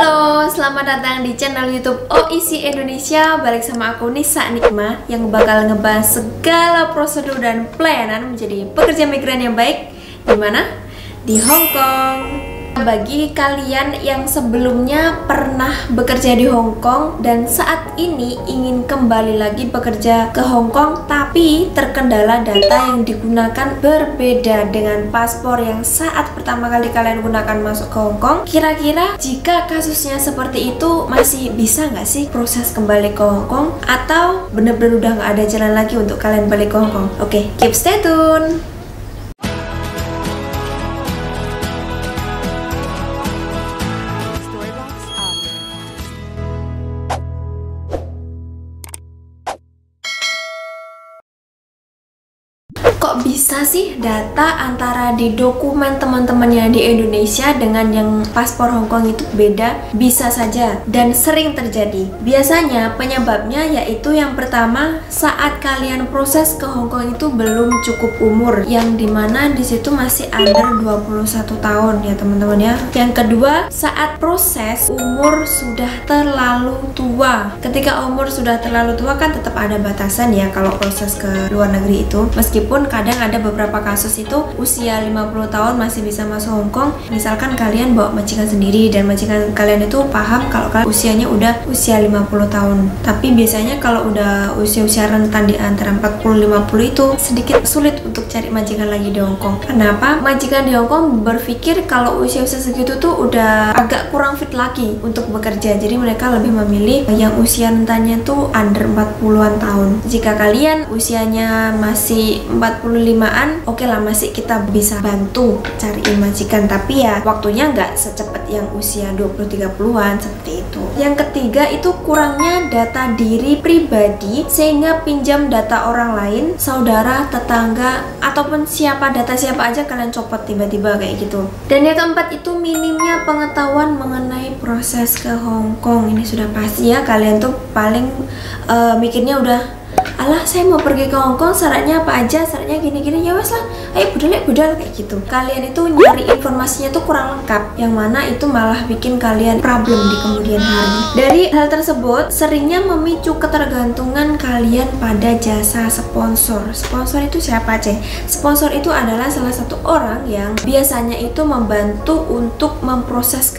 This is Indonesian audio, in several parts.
Halo, selamat datang di channel YouTube OIC Indonesia. Balik sama aku Nisa Nikma yang bakal ngebahas segala prosedur dan pelayanan menjadi pekerja migran yang baik. Di mana? Di Hong Kong. Bagi kalian yang sebelumnya pernah bekerja di Hong Kong dan saat ini ingin kembali lagi bekerja ke Hong Kong tapi terkendala data yang digunakan berbeda dengan paspor yang saat pertama kali kalian gunakan masuk ke Hong Kong, kira-kira jika kasusnya seperti itu masih bisa nggak sih proses kembali ke Hong Kong atau bener-bener udah nggak ada jalan lagi untuk kalian balik ke Hong Kong? Oke, keep stay tune. Kok bisa sih data antara di dokumen teman-temannya di Indonesia dengan yang paspor Hong Kong itu beda? Bisa saja dan sering terjadi. Biasanya penyebabnya yaitu yang pertama, saat kalian proses ke Hong Kong itu belum cukup umur, yang dimana disitu masih under 21 tahun ya teman-teman ya. Yang kedua, saat proses umur sudah terlalu tua. Ketika umur sudah terlalu tua kan tetap ada batasan ya kalau proses ke luar negeri itu. Meskipun kadang ada beberapa kasus itu usia 50 tahun masih bisa masuk Hong Kong. Misalkan kalian bawa majikan sendiri dan majikan kalian itu paham kalau kalian usianya udah usia 50 tahun. Tapi biasanya kalau udah usia-usia rentan di antara 40-50 itu sedikit sulit untuk cari majikan lagi di Hong Kong. Kenapa? Majikan di Hong Kong berpikir kalau usia-usia segitu tuh udah agak kurang fit lagi untuk bekerja. Jadi mereka lebih memilih yang usia rentannya tuh under 40-an tahun. Jika kalian usianya masih 45-an, oke lah masih kita bisa bantu cariin majikan, tapi ya waktunya nggak secepat yang usia 20-30-an seperti itu. Yang ketiga itu kurangnya data diri pribadi sehingga pinjam data orang lain, saudara, tetangga, ataupun data siapa aja kalian copot tiba-tiba kayak gitu. Dan yang keempat itu minimnya pengetahuan mengenai proses ke Hong Kong. Ini sudah pasti ya, kalian tuh paling mikirnya udah, alah saya mau pergi ke Hong Kong, syaratnya apa aja, syaratnya gini-gini, ya wes lah, ayo budal kayak gitu. Kalian itu nyari informasinya tuh kurang lengkap, yang mana itu malah bikin kalian problem di kemudian hari. Dari hal tersebut seringnya memicu ketergantungan kalian pada jasa sponsor. Sponsor itu siapa ceh? Sponsor itu adalah salah satu orang yang biasanya itu membantu untuk memproses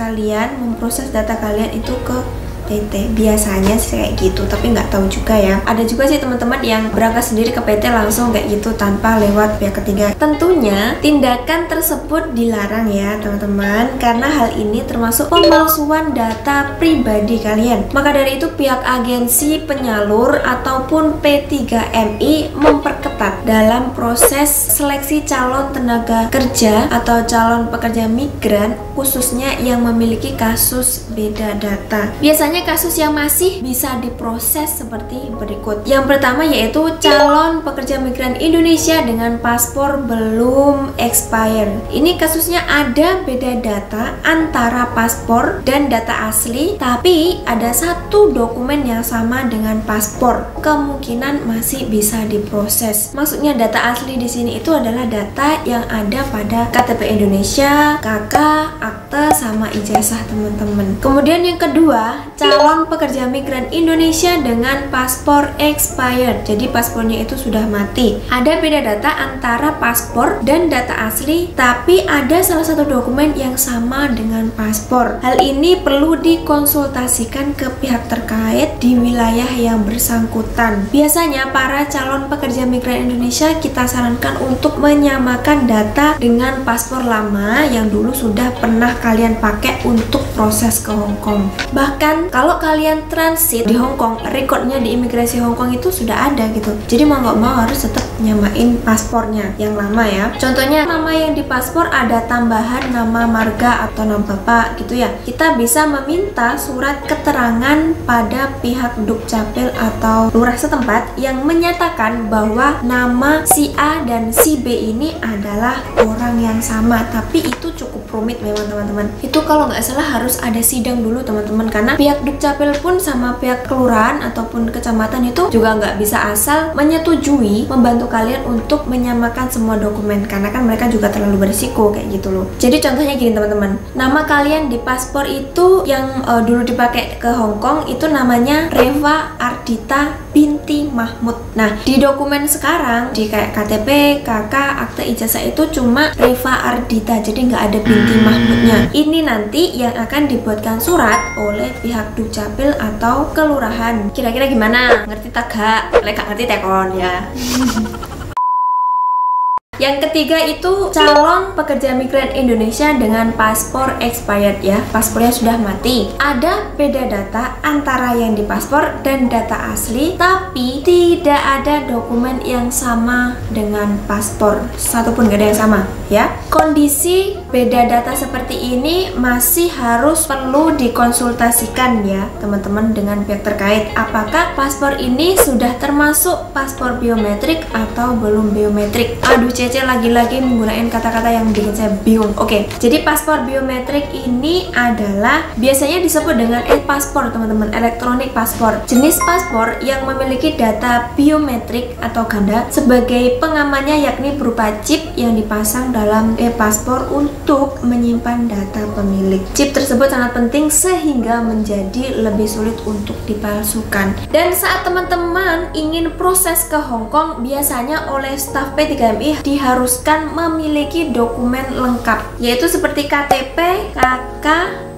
data kalian itu ke PT. Biasanya sih kayak gitu, tapi nggak tahu juga ya. Ada juga sih teman-teman yang berangkat sendiri ke PT langsung kayak gitu tanpa lewat pihak ketiga. Tentunya tindakan tersebut dilarang ya teman-teman, karena hal ini termasuk pemalsuan data pribadi kalian. Maka dari itu pihak agensi penyalur ataupun P3MI memperketat dalam proses seleksi calon tenaga kerja atau calon pekerja migran, khususnya yang memiliki kasus beda data. Biasanya kasus yang masih bisa diproses seperti berikut. Yang pertama yaitu calon pekerja migran Indonesia dengan paspor belum expire. Ini kasusnya ada beda data antara paspor dan data asli, tapi ada satu dokumen yang sama dengan paspor. Kemungkinan masih bisa diproses. Maksudnya data asli di sini itu adalah data yang ada pada KTP Indonesia, KK, akte, sama ijazah teman-teman. Kemudian yang kedua, calon pekerja migran Indonesia dengan paspor expired. Jadi paspornya itu sudah mati. Ada beda data antara paspor dan data asli, tapi ada salah satu dokumen yang sama dengan paspor. Hal ini perlu dikonsultasikan ke pihak terkait di wilayah yang bersangkutan. Biasanya para calon pekerja migran Indonesia kita sarankan untuk menyamakan data dengan paspor lama yang dulu sudah pernah kalian pakai untuk proses ke Hong Kong. Bahkan kalau kalian transit di Hong Kong, recordnya di imigrasi Hong Kong itu sudah ada gitu. Jadi mau nggak mau harus tetap nyamain paspornya yang lama ya. Contohnya nama yang di paspor ada tambahan nama marga atau nama bapak gitu ya. Kita bisa meminta surat keterangan pada pihak Dukcapil atau lurah setempat yang menyatakan bahwa nama si A dan si B ini adalah orang yang sama. Tapi itu cukup rumit memang teman-teman. Itu kalau nggak salah harus ada sidang dulu teman-teman, karena pihak Dukcapil pun sama pihak kelurahan ataupun kecamatan itu juga nggak bisa asal menyetujui membantu kalian untuk menyamakan semua dokumen, karena kan mereka juga terlalu berisiko kayak gitu loh. Jadi contohnya gini teman-teman, nama kalian di paspor itu yang dulu dipakai ke Hong Kong itu namanya Reva Ardita binti Mahmud. Nah di dokumen sekarang di kayak KTP, KK, akte ijazah itu cuma Reva Ardita, jadi nggak ada binti Mahmudnya. Ini nanti yang akan dibuatkan surat oleh pihak Dukcapil atau kelurahan. Kira-kira gimana? Ngerti tak gak? Lek gak ngerti tekon ya. Yang ketiga itu calon pekerja migran Indonesia dengan paspor expired ya, paspornya sudah mati. Ada beda data antara yang di paspor dan data asli, tapi tidak ada dokumen yang sama dengan paspor, satupun gak ada yang sama ya. Kondisi beda data seperti ini masih harus perlu dikonsultasikan ya teman-teman dengan pihak terkait, apakah paspor ini sudah termasuk paspor biometrik atau belum biometrik. Aduh Cece lagi-lagi menggunakan kata-kata yang bikin saya bingung. Oke, jadi paspor biometrik ini adalah biasanya disebut dengan e-paspor teman-teman, elektronik paspor. Jenis paspor yang memiliki data biometrik atau ganda sebagai pengamannya, yakni berupa chip yang dipasang dalam e-paspor untuk menyimpan data pemilik. Chip tersebut sangat penting sehingga menjadi lebih sulit untuk dipalsukan. Dan saat teman-teman ingin proses ke Hong Kong, biasanya oleh staf P3MI diharuskan memiliki dokumen lengkap, yaitu seperti KTP, KK,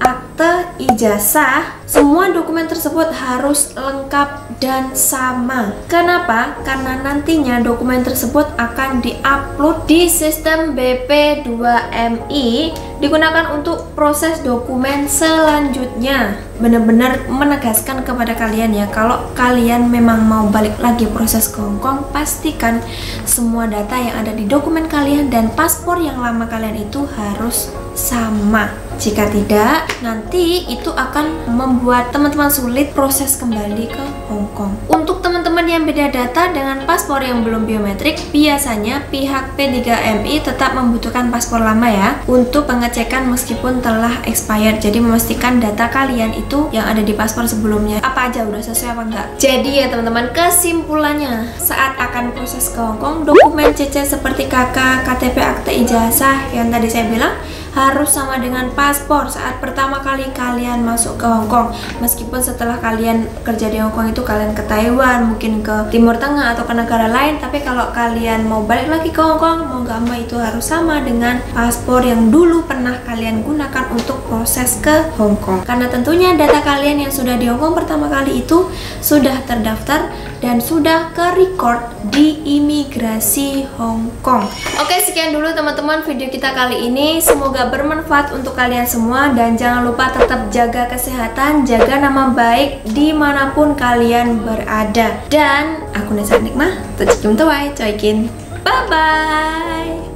akte ijazah. Semua dokumen tersebut harus lengkap dan sama. Kenapa? Karena nantinya dokumen tersebut akan diupload di sistem BP2MI, digunakan untuk proses dokumen selanjutnya. Benar-benar menegaskan kepada kalian ya, kalau kalian memang mau balik lagi proses ke Hong Kong, pastikan semua data yang ada di dokumen kalian dan paspor yang lama kalian itu harus sama. Jika tidak, nanti itu akan membuat teman-teman sulit proses kembali ke Hong Kong. Untuk teman-teman yang beda data dengan paspor yang belum biometrik, biasanya pihak P3MI tetap membutuhkan paspor lama ya untuk pengecekan meskipun telah expired. Jadi memastikan data kalian itu yang ada di paspor sebelumnya apa aja udah sesuai apa enggak. Jadi ya teman-teman, kesimpulannya saat akan proses ke Hong Kong, dokumen CC seperti KK, KTP, akte ijazah yang tadi saya bilang harus sama dengan paspor saat pertama kali kalian masuk ke Hong Kong. Meskipun setelah kalian kerja di Hong Kong itu kalian ke Taiwan, mungkin ke Timur Tengah atau ke negara lain, tapi kalau kalian mau balik lagi ke Hong Kong, mau nggak mau itu harus sama dengan paspor yang dulu pernah kalian gunakan untuk proses ke Hong Kong. Karena tentunya data kalian yang sudah di Hong Kong pertama kali itu sudah terdaftar dan sudah ke record di imigrasi Hong Kong. Oke, sekian dulu teman-teman video kita kali ini. Semoga bermanfaat untuk kalian semua, dan jangan lupa tetap jaga kesehatan, jaga nama baik dimanapun kalian berada. Dan aku Nesa Nikmah, bye bye.